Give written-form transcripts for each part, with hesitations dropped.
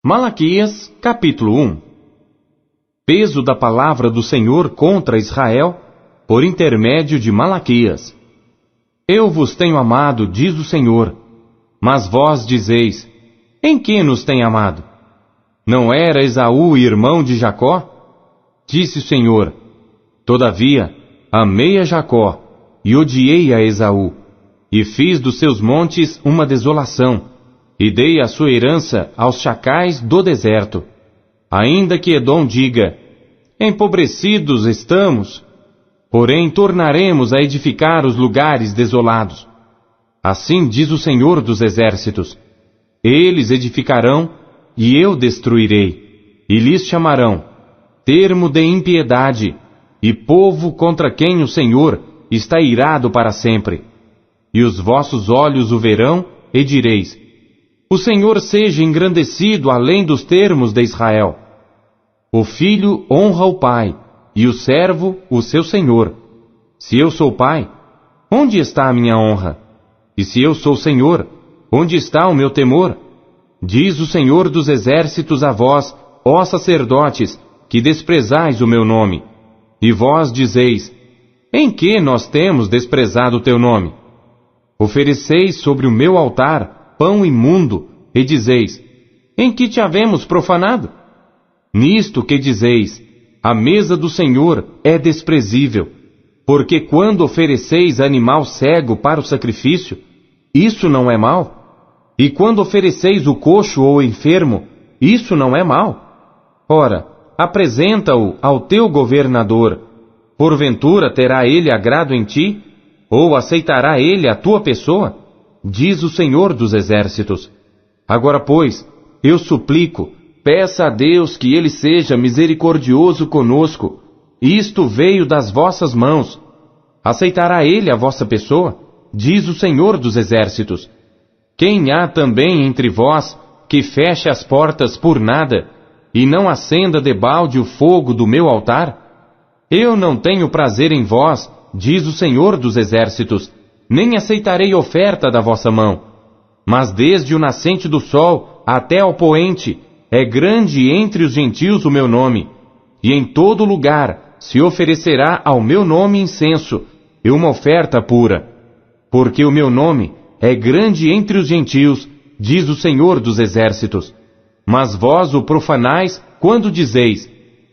Malaquias, capítulo 1. Peso da palavra do Senhor contra Israel, por intermédio de Malaquias. Eu vos tenho amado, diz o Senhor, mas vós dizeis, em que nos tem amado? Não era Esaú irmão de Jacó? Disse o Senhor, todavia, amei a Jacó, e odiei a Esaú, e fiz dos seus montes uma desolação, e dei a sua herança aos chacais do deserto. Ainda que Edom diga, empobrecidos estamos, porém tornaremos a edificar os lugares desolados. Assim diz o Senhor dos Exércitos, eles edificarão, e eu destruirei, e lhes chamarão, termo de impiedade, e povo contra quem o Senhor está irado para sempre. E os vossos olhos o verão, e direis, o Senhor seja engrandecido além dos termos de Israel. O filho honra o pai, e o servo o seu senhor. Se eu sou pai, onde está a minha honra? E se eu sou senhor, onde está o meu temor? Diz o Senhor dos Exércitos a vós, ó sacerdotes, que desprezais o meu nome. E vós dizeis, em que nós temos desprezado o teu nome? Ofereceis sobre o meu altar pão imundo, e dizeis, em que te havemos profanado? Nisto que dizeis, a mesa do Senhor é desprezível, porque quando ofereceis animal cego para o sacrifício, isso não é mal? E quando ofereceis o coxo ou enfermo, isso não é mal? Ora, apresenta-o ao teu governador, porventura terá ele agrado em ti? Ou aceitará ele a tua pessoa? Diz o Senhor dos Exércitos. Agora, pois, eu suplico, peça a Deus que Ele seja misericordioso conosco. Isto veio das vossas mãos. Aceitará Ele a vossa pessoa? Diz o Senhor dos Exércitos. Quem há também entre vós que feche as portas por nada, e não acenda debalde o fogo do meu altar? Eu não tenho prazer em vós, diz o Senhor dos Exércitos, nem aceitarei oferta da vossa mão. Mas desde o nascente do sol até ao poente, é grande entre os gentios o meu nome, e em todo lugar se oferecerá ao meu nome incenso, e uma oferta pura. Porque o meu nome é grande entre os gentios, diz o Senhor dos Exércitos. Mas vós o profanais quando dizeis,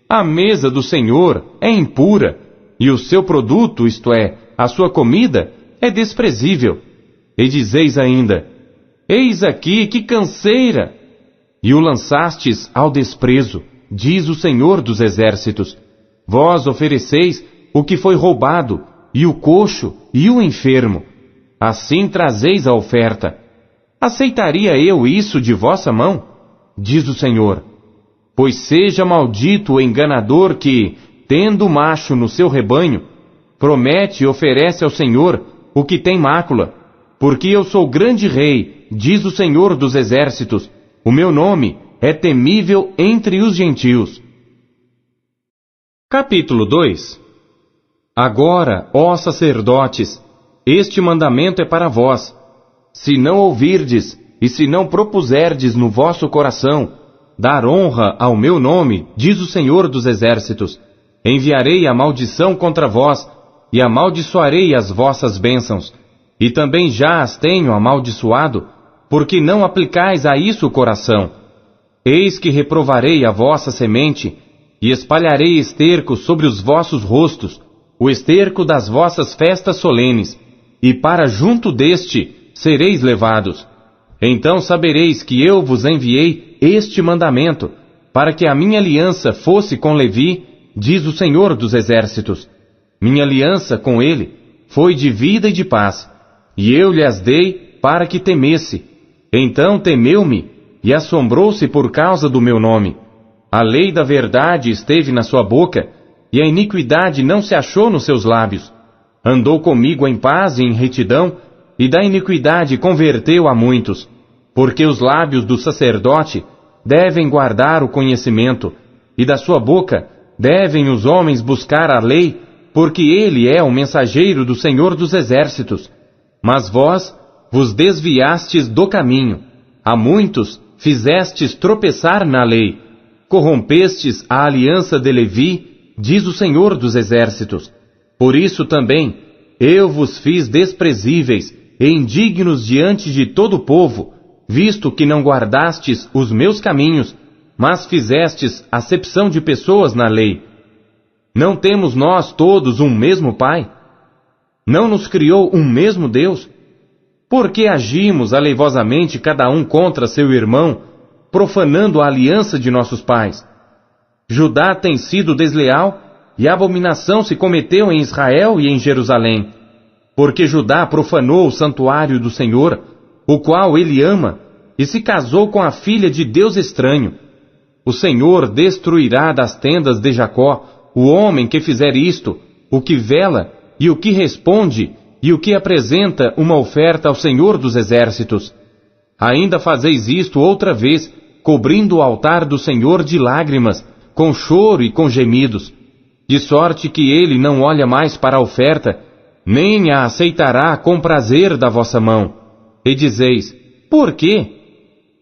a mesa do Senhor é impura, e o seu produto, isto é, a sua comida, é desprezível. E dizeis ainda, eis aqui que canseira! E o lançastes ao desprezo, diz o Senhor dos Exércitos. Vós ofereceis o que foi roubado, e o coxo, e o enfermo. Assim trazeis a oferta. Aceitaria eu isso de vossa mão? Diz o Senhor. Pois seja maldito o enganador que, tendo macho no seu rebanho, promete e oferece ao Senhor o que tem mácula, porque eu sou grande rei, diz o Senhor dos Exércitos, o meu nome é temível entre os gentios. Capítulo 2. Agora, ó sacerdotes, este mandamento é para vós. Se não ouvirdes, e se não propuserdes no vosso coração, dar honra ao meu nome, diz o Senhor dos Exércitos, enviarei a maldição contra vós, e amaldiçoarei as vossas bênçãos, e também já as tenho amaldiçoado, porque não aplicais a isso o coração. Eis que reprovarei a vossa semente, e espalharei esterco sobre os vossos rostos, o esterco das vossas festas solenes, e para junto deste sereis levados. Então sabereis que eu vos enviei este mandamento, para que a minha aliança fosse com Levi, diz o Senhor dos Exércitos. Minha aliança com ele foi de vida e de paz, e eu lhe as dei para que temesse. Então temeu-me, e assombrou-se por causa do meu nome. A lei da verdade esteve na sua boca, e a iniquidade não se achou nos seus lábios. Andou comigo em paz e em retidão, e da iniquidade converteu a muitos. Porque os lábios do sacerdote devem guardar o conhecimento, e da sua boca devem os homens buscar a lei, porque ele é o mensageiro do Senhor dos Exércitos. Mas vós vos desviastes do caminho, a muitos fizestes tropeçar na lei, corrompestes a aliança de Levi, diz o Senhor dos Exércitos. Por isso também eu vos fiz desprezíveis e indignos diante de todo o povo, visto que não guardastes os meus caminhos, mas fizestes acepção de pessoas na lei. Não temos nós todos um mesmo Pai? Não nos criou um mesmo Deus? Por que agimos aleivosamente cada um contra seu irmão, profanando a aliança de nossos pais? Judá tem sido desleal, e abominação se cometeu em Israel e em Jerusalém, porque Judá profanou o santuário do Senhor, o qual ele ama, e se casou com a filha de Deus estranho. O Senhor destruirá das tendas de Jacó o homem que fizer isto, o que vela e o que responde e o que apresenta uma oferta ao Senhor dos Exércitos. Ainda fazeis isto outra vez, cobrindo o altar do Senhor de lágrimas, com choro e com gemidos, de sorte que ele não olha mais para a oferta, nem a aceitará com prazer da vossa mão. E dizeis, por quê?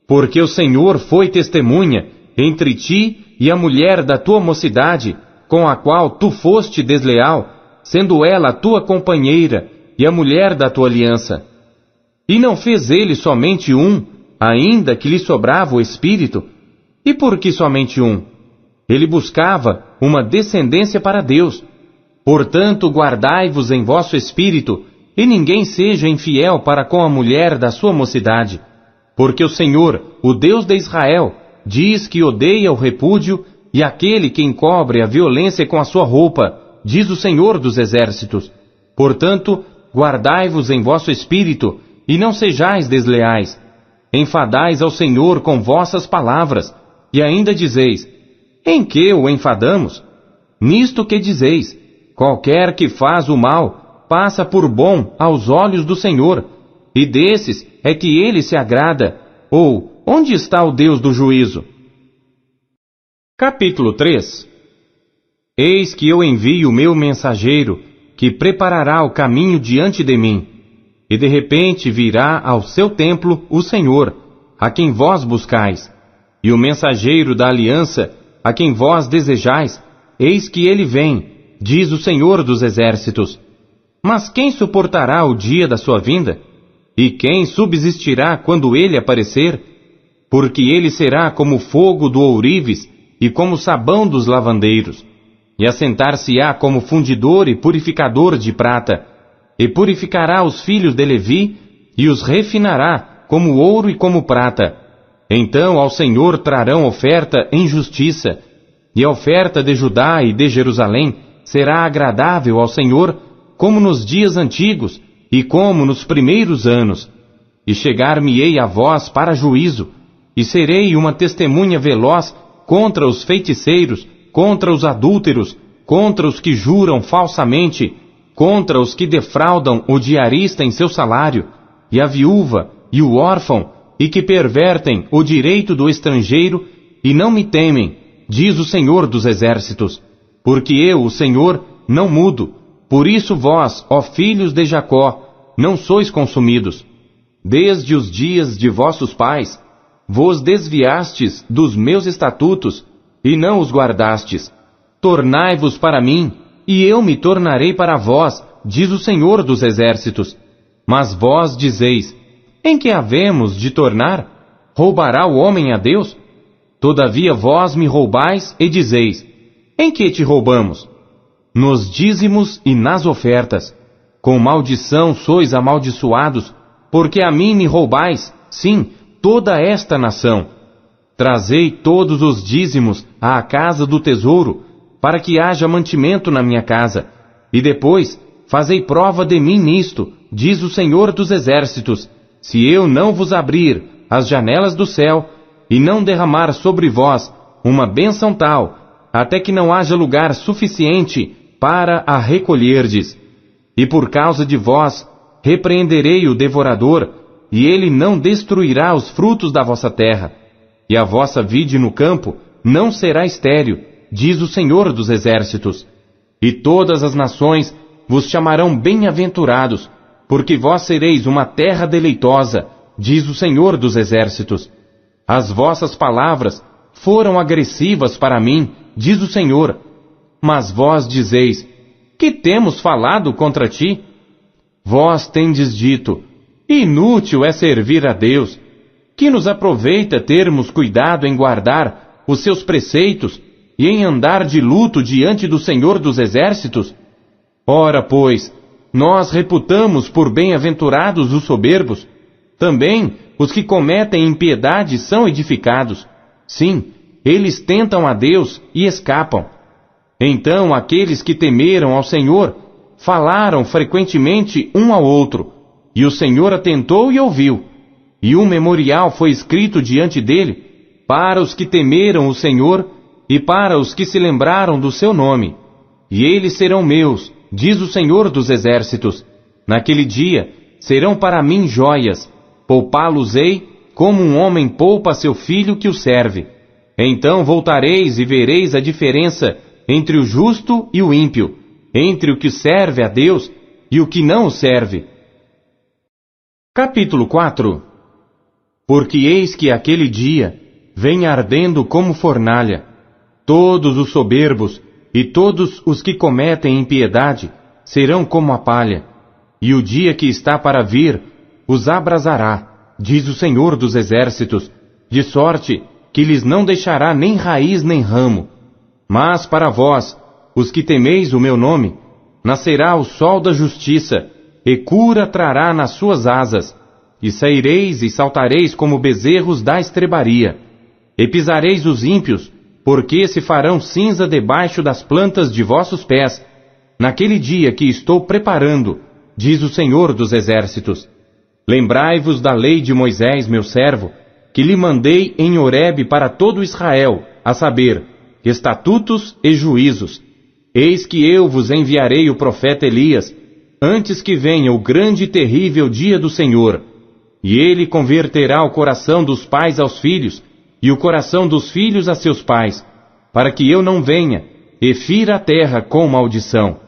Porque o Senhor foi testemunha entre ti e a mulher da tua mocidade, com a qual tu foste desleal, sendo ela a tua companheira e a mulher da tua aliança. E não fez ele somente um, ainda que lhe sobrava o espírito? E por que somente um? Ele buscava uma descendência para Deus. Portanto, guardai-vos em vosso espírito, e ninguém seja infiel para com a mulher da sua mocidade. Porque o Senhor, o Deus de Israel, diz que odeia o repúdio, e aquele que encobre a violência com a sua roupa, diz o Senhor dos Exércitos. Portanto, guardai-vos em vosso espírito, e não sejais desleais. Enfadais ao Senhor com vossas palavras, e ainda dizeis, em que o enfadamos? Nisto que dizeis, qualquer que faz o mal, passa por bom aos olhos do Senhor, e desses é que ele se agrada, ou onde está o Deus do juízo? Capítulo 3. Eis que eu envio o meu mensageiro, que preparará o caminho diante de mim. E de repente virá ao seu templo o Senhor, a quem vós buscais. E o mensageiro da aliança, a quem vós desejais, eis que ele vem, diz o Senhor dos Exércitos. Mas quem suportará o dia da sua vinda? E quem subsistirá quando ele aparecer? Porque ele será como fogo do ourives, e como sabão dos lavandeiros, e assentar-se-á como fundidor e purificador de prata, e purificará os filhos de Levi, e os refinará como ouro e como prata. Então ao Senhor trarão oferta em justiça, e a oferta de Judá e de Jerusalém será agradável ao Senhor, como nos dias antigos, e como nos primeiros anos. E chegar-me-ei a vós para juízo, e serei uma testemunha veloz contra os feiticeiros, contra os adúlteros, contra os que juram falsamente, contra os que defraudam o diarista em seu salário, e a viúva, e o órfão, e que pervertem o direito do estrangeiro, e não me temem, diz o Senhor dos Exércitos, porque eu, o Senhor, não mudo. Por isso vós, ó filhos de Jacó, não sois consumidos. Desde os dias de vossos pais, vos desviastes dos meus estatutos, e não os guardastes. Tornai-vos para mim, e eu me tornarei para vós, diz o Senhor dos Exércitos. Mas vós dizeis, em que havemos de tornar? Roubará o homem a Deus? Todavia vós me roubais e dizeis, em que te roubamos? Nos dízimos e nas ofertas. Com maldição sois amaldiçoados, porque a mim me roubais, sim, toda esta nação. Trazei todos os dízimos à casa do tesouro, para que haja mantimento na minha casa, e depois fazei prova de mim nisto, diz o Senhor dos Exércitos, se eu não vos abrir as janelas do céu, e não derramar sobre vós uma bênção tal, até que não haja lugar suficiente para a recolherdes. E por causa de vós, repreenderei o devorador, e ele não destruirá os frutos da vossa terra, e a vossa vide no campo não será estéril, diz o Senhor dos Exércitos. E todas as nações vos chamarão bem-aventurados, porque vós sereis uma terra deleitosa, diz o Senhor dos Exércitos. As vossas palavras foram agressivas para mim, diz o Senhor. Mas vós dizeis: que temos falado contra ti? Vós tendes dito: inútil é servir a Deus. Que nos aproveita termos cuidado em guardar os seus preceitos e em andar de luto diante do Senhor dos Exércitos? Ora, pois, nós reputamos por bem-aventurados os soberbos. Também os que cometem impiedade são edificados. Sim, eles tentam a Deus e escapam. Então aqueles que temeram ao Senhor falaram frequentemente um ao outro, e o Senhor atentou e ouviu. E um memorial foi escrito diante dele para os que temeram o Senhor e para os que se lembraram do seu nome. E eles serão meus, diz o Senhor dos Exércitos. Naquele dia serão para mim joias, poupá-los-ei como um homem poupa seu filho que o serve. Então voltareis e vereis a diferença entre o justo e o ímpio, entre o que serve a Deus e o que não o serve. Capítulo 4. Porque eis que aquele dia vem ardendo como fornalha. Todos os soberbos e todos os que cometem impiedade serão como a palha, e o dia que está para vir os abrasará, diz o Senhor dos Exércitos, de sorte que lhes não deixará nem raiz nem ramo. Mas para vós, os que temeis o meu nome, nascerá o sol da justiça, e cura trará nas suas asas, e saireis e saltareis como bezerros da estrebaria, e pisareis os ímpios, porque se farão cinza debaixo das plantas de vossos pés, naquele dia que estou preparando, diz o Senhor dos Exércitos. Lembrai-vos da lei de Moisés, meu servo, que lhe mandei em Horebe para todo Israel, a saber, estatutos e juízos. Eis que eu vos enviarei o profeta Elias, antes que venha o grande e terrível dia do Senhor. E ele converterá o coração dos pais aos filhos, e o coração dos filhos a seus pais, para que eu não venha e fira a terra com maldição.